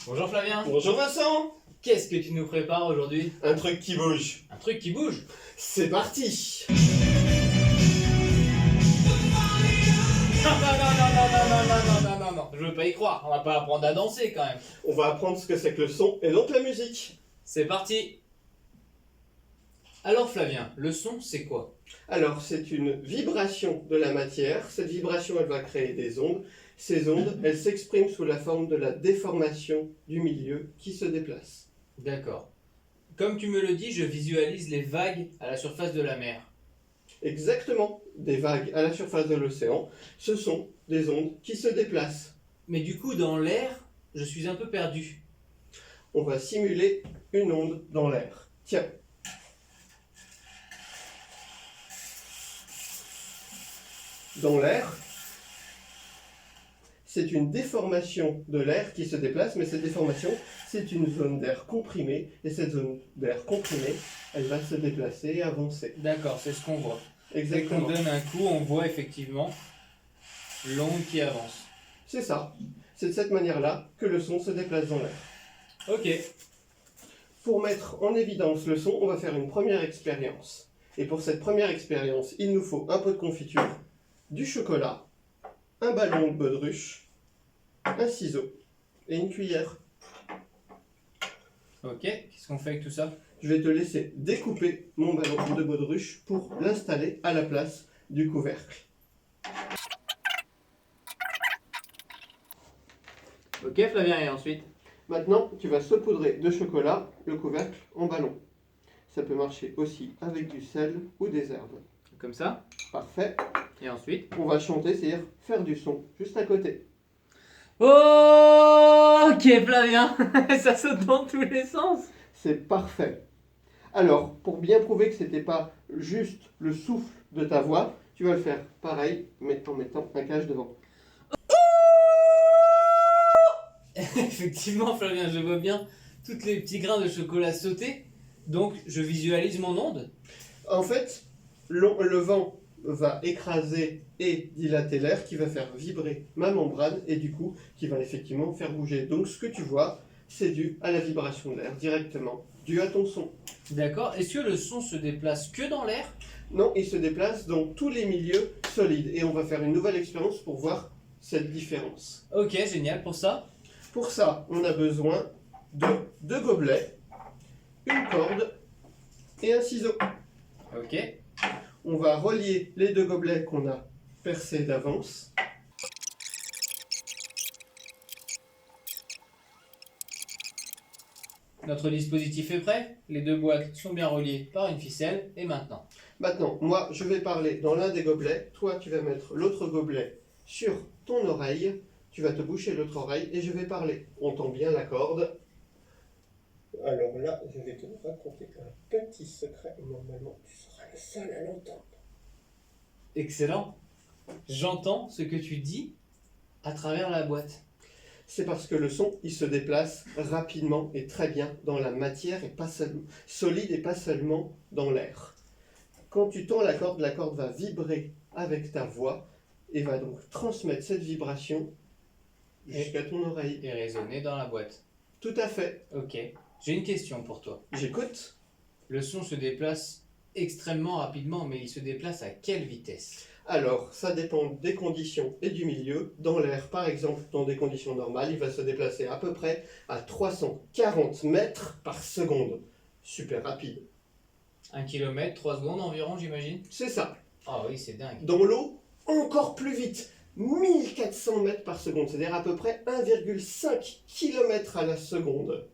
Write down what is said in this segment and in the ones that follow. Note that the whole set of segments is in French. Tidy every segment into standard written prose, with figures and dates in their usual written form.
Bonjour Flavien, Bonjour Vincent. qu'est-ce que tu nous prépares aujourd'hui? Un truc qui bouge. Un truc qui bouge? C'est parti. Non, non, non, non, non, non, non, non, non, non, non, je veux pas y croire, on va pas apprendre à danser quand même. On va apprendre ce que c'est que le son et donc la musique. C'est parti. Alors Flavien, le son c'est quoi? Alors c'est une vibration de la matière. Cette vibration elle va créer des ondes. Ces ondes elles s'expriment sous la forme de la déformation du milieu qui se déplace. D'accord. Comme tu me le dis, je visualise les vagues à la surface de la mer. Exactement. Des vagues à la surface de l'océan, ce sont des ondes qui se déplacent. Mais du coup, dans l'air, je suis un peu perdu. On va simuler une onde dans l'air. Tiens. Dans l'air, c'est une déformation de l'air qui se déplace, mais cette déformation, c'est une zone d'air comprimée, et cette zone d'air comprimée, elle va se déplacer et avancer. D'accord, c'est ce qu'on voit. Dès qu'on Exactement. donne un coup, on voit effectivement l'onde qui avance. C'est ça. C'est de cette manière-là que le son se déplace dans l'air. Ok. Pour mettre en évidence le son, on va faire une première expérience. Et pour cette première expérience, il nous faut un pot de confiture, du chocolat, un ballon de baudruche, un ciseau et une cuillère. Ok, qu'est-ce qu'on fait avec tout ça? Je vais te laisser découper mon ballon de baudruche pour l'installer à la place du couvercle. Ok Flavien, et ensuite? Maintenant, tu vas saupoudrer de chocolat le couvercle en ballon. Ça peut marcher aussi avec du sel ou des herbes. Comme ça? Parfait. Et ensuite? On va chanter, c'est-à-dire faire du son juste à côté. Oh, ok Flavien, ça saute dans tous les sens. C'est parfait. Alors, pour bien prouver que c'était pas juste le souffle de ta voix, tu vas le faire pareil, mais en mettant un cache devant. Effectivement Flavien, je vois bien tous les petits grains de chocolat sauter. Donc je visualise mon onde. En fait, le vent va écraser et dilater l'air qui va faire vibrer ma membrane et du coup qui va effectivement faire bouger. Donc ce que tu vois, c'est dû à la vibration de l'air directement, dû à ton son. D'accord. Est-ce que le son se déplace que dans l'air? Non, il se déplace dans tous les milieux solides et on va faire une nouvelle expérience pour voir cette différence. Ok, génial. Pour ça? Pour ça, on a besoin de 2 gobelets, une corde et un ciseau. Ok. On va relier les 2 gobelets qu'on a percés d'avance. Notre dispositif est prêt. Les deux boîtes sont bien reliées par une ficelle. Et maintenant? Maintenant, moi, je vais parler dans l'un des gobelets. Toi, tu vas mettre l'autre gobelet sur ton oreille. Tu vas te boucher l'autre oreille et je vais parler. On tend bien la corde. Alors là, je vais te raconter un petit secret. Normalement, tu seras le seul à l'entendre. Excellent. J'entends ce que tu dis à travers la boîte. C'est parce que le son, il se déplace rapidement et très bien dans la matière et pas seulement solide et pas seulement dans l'air. Quand tu tends la corde va vibrer avec ta voix et va donc transmettre cette vibration jusqu'à ton oreille. Et résonner dans la boîte. Tout à fait. Ok. J'ai une question pour toi. J'écoute. Le son se déplace extrêmement rapidement, mais il se déplace à quelle vitesse? Alors, ça dépend des conditions et du milieu. Dans l'air, par exemple, dans des conditions normales, il va se déplacer à peu près à 340 mètres par seconde. Super rapide. 1 km, 3 secondes environ, j'imagine? C'est ça. Ah oui, c'est dingue. Dans l'eau, encore plus vite. 1400 mètres par seconde, c'est-à-dire à peu près 1,5 km à la seconde.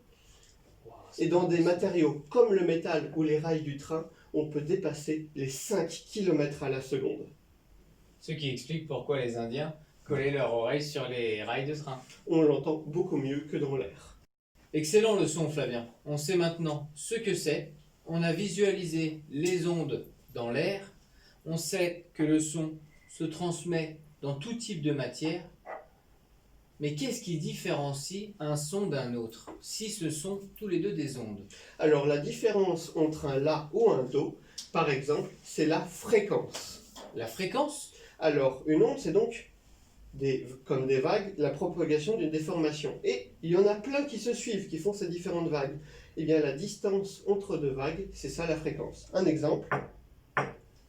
Wow, Et dans des matériaux comme le métal ou les rails du train, on peut dépasser les 5 km à la seconde. Ce qui explique pourquoi les Indiens collaient leurs oreilles sur les rails de train. On l'entend beaucoup mieux que dans l'air. Excellent le son, Flavien. On sait maintenant ce que c'est. On a visualisé les ondes dans l'air. On sait que le son se transmet dans tout type de matière. Mais qu'est-ce qui différencie un son d'un autre, si ce sont tous les deux des ondes? Alors la différence entre un La ou un Do, par exemple, c'est la fréquence. La fréquence? Alors une onde, c'est donc comme des vagues, la propagation d'une déformation. Et il y en a plein qui se suivent, qui font ces différentes vagues. Eh bien, la distance entre deux vagues, c'est ça la fréquence. Un exemple,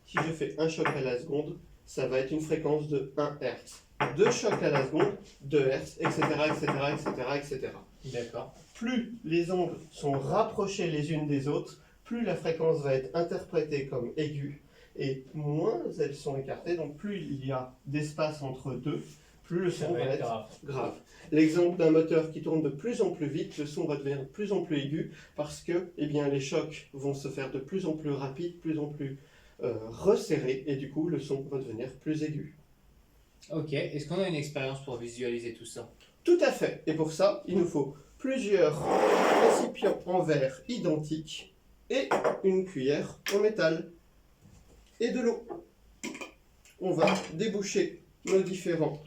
si je fais un choc à la seconde, ça va être une fréquence de 1 Hz. Deux chocs à la seconde, 2 Hz, etc., etc., etc., etc. D'accord. Plus les ondes sont rapprochées les unes des autres, plus la fréquence va être interprétée comme aiguë, et moins elles sont écartées, donc plus il y a d'espace entre deux, plus le son va être grave. L'exemple d'un moteur qui tourne de plus en plus vite, le son va devenir de plus en plus aigu, parce que eh bien, les chocs vont se faire de plus en plus rapides, de plus en plus resserrés, et du coup le son va devenir plus aigu. Ok, est-ce qu'on a une expérience pour visualiser tout ça? Tout à fait, et pour ça, il nous faut plusieurs récipients en verre identiques et une cuillère en métal et de l'eau. On va déboucher nos différents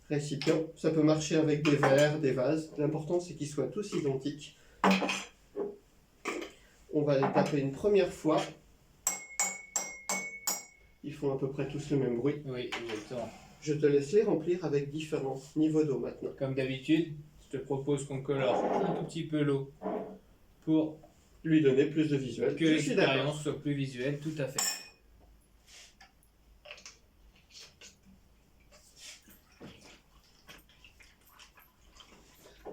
récipients. Ça peut marcher avec des verres, des vases. L'important c'est qu'ils soient tous identiques. On va les taper une première fois. Ils font à peu près tous le même bruit. Oui, exactement. Je te laisse les remplir avec différents niveaux d'eau maintenant. Comme d'habitude, je te propose qu'on colore un tout petit peu l'eau pour Lui donner plus de visuel. que l'expérience soit plus visuelle, tout à fait.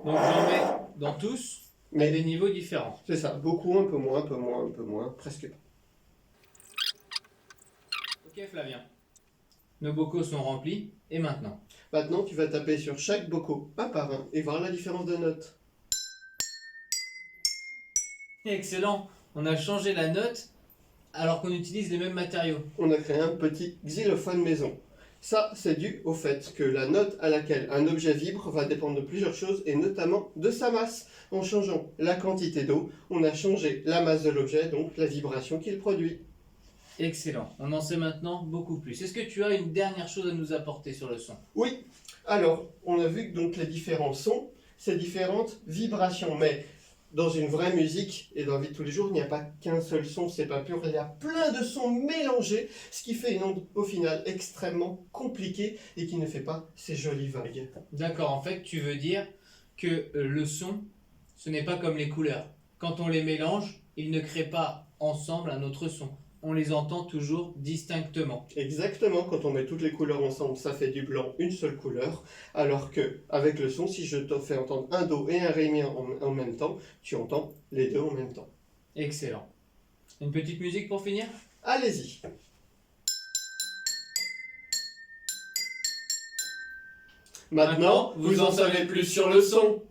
Donc j'en mets dans tous, mais à des niveaux différents. C'est ça, beaucoup, un peu moins, un peu moins, un peu moins, presque pas. Ok Flavien, nos bocaux sont remplis, et maintenant? Maintenant, tu vas taper sur chaque boco un par un et voir la différence de note. Excellent, on a changé la note alors qu'on utilise les mêmes matériaux. On a créé un petit xylophone maison. Ça, c'est dû au fait que la note à laquelle un objet vibre va dépendre de plusieurs choses et notamment de sa masse. En changeant la quantité d'eau, on a changé la masse de l'objet, donc la vibration qu'il produit. Excellent, on en sait maintenant beaucoup plus. Est-ce que tu as une dernière chose à nous apporter sur le son? Oui, alors, on a vu que donc les différents sons, c'est différentes vibrations, mais dans une vraie musique et dans la vie de tous les jours, il n'y a pas qu'un seul son, c'est pas pur, il y a plein de sons mélangés, ce qui fait une onde au final extrêmement compliquée et qui ne fait pas ces jolies vagues. D'accord, en fait tu veux dire que le son, ce n'est pas comme les couleurs. Quand on les mélange, ils ne créent pas ensemble un autre son. On les entend toujours distinctement. Exactement, quand on met toutes les couleurs ensemble, ça fait du blanc, une seule couleur, alors que avec le son, si je te fais entendre un do et un ré mi en même temps, tu entends les deux en même temps. Excellent. Une petite musique pour finir? Allez-y. Maintenant, vous en savez plus sur le son.